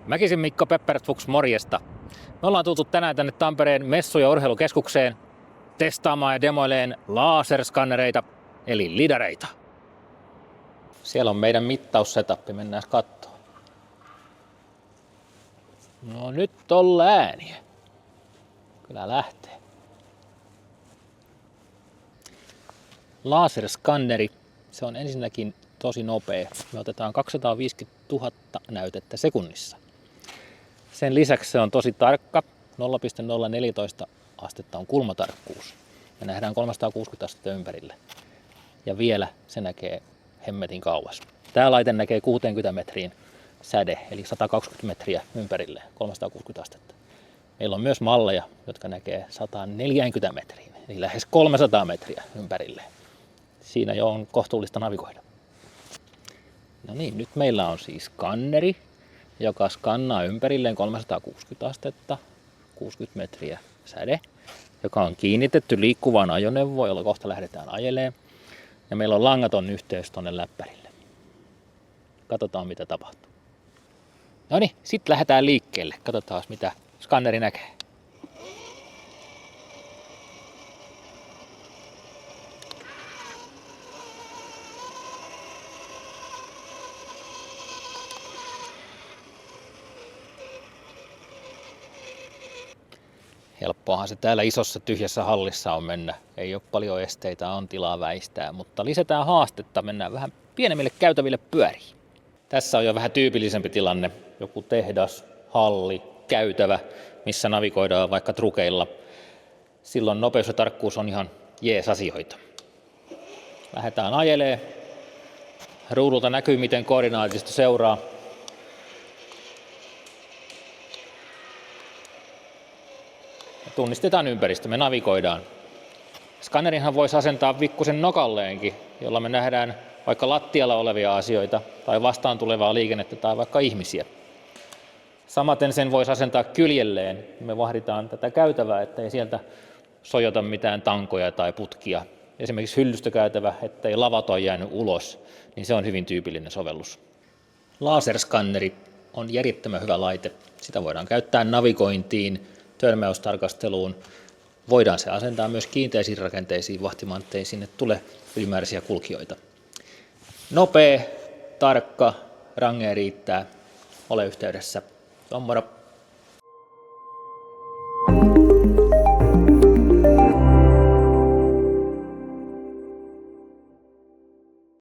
Mäkisen Mikko Pepperfuks, morjesta. Me ollaan tultu tänään tänne Tampereen messu- ja urheilukeskukseen testaamaan ja demoileen laserskannereita, eli lidareita. Siellä on meidän mittaussetappi, mennään katsomaan. No nyt on ääniä. Kyllä lähtee. Laserskanneri, se on ensinnäkin tosi nopea. Me otetaan 250 000 näytettä sekunnissa. Sen lisäksi se on tosi tarkka. 0,014 astetta on kulmatarkkuus. Me nähdään 360 astetta ympärille. Ja vielä se näkee hemmetin kauas. Tämä laite näkee 60 metriin säde, eli 120 metriä ympärille, 360 astetta. Meillä on myös malleja, jotka näkee 140 metriin, eli lähes 300 metriä ympärille. Siinä jo on kohtuullista navigoida. No niin, nyt meillä on siis skanneri, joka skannaa ympärilleen 360 astetta, 60 metriä säde, joka on kiinnitetty liikkuvaan ajoneuvoon, jolla kohta lähdetään ajelemaan. Ja meillä on langaton yhteys tuonne läppärille. Katsotaan mitä tapahtuu. No niin, sitten lähdetään liikkeelle. Katsotaan mitä skanneri näkee. Helppoahan se täällä isossa tyhjässä hallissa on mennä. Ei ole paljon esteitä, on tilaa väistää, mutta lisätään haastetta. Mennään vähän pienemmille käytäville pyöriin. Tässä on jo vähän tyypillisempi tilanne. Joku tehdas, halli, käytävä, missä navigoidaan vaikka trukeilla. Silloin nopeus ja tarkkuus on ihan jees asioita. Lähdetään ajelee. Ruudulta näkyy, miten koordinaatista seuraa. Tunnistetaan ympäristö, me navigoidaan. Skannerinhan voisi asentaa vikkusen nokalleenkin, jolla me nähdään vaikka lattialla olevia asioita tai vastaan tulevaa liikennettä tai vaikka ihmisiä. Samaten sen voisi asentaa kyljelleen. Me vahditaan tätä käytävää, ettei sieltä sojota mitään tankoja tai putkia. Esimerkiksi hyllystökäytävä, ettei lavat ole jäänyt ulos, niin se on hyvin tyypillinen sovellus. Laserskanneri on järjettömän hyvä laite. Sitä voidaan käyttää navigointiin, törmäystarkasteluun. Voidaan se asentaa myös kiinteisiin rakenteisiin vahtimaan, ettei sinne tule ylimääräisiä kulkijoita. Nopea, tarkka, rangea riittää. Ole yhteydessä. Moro.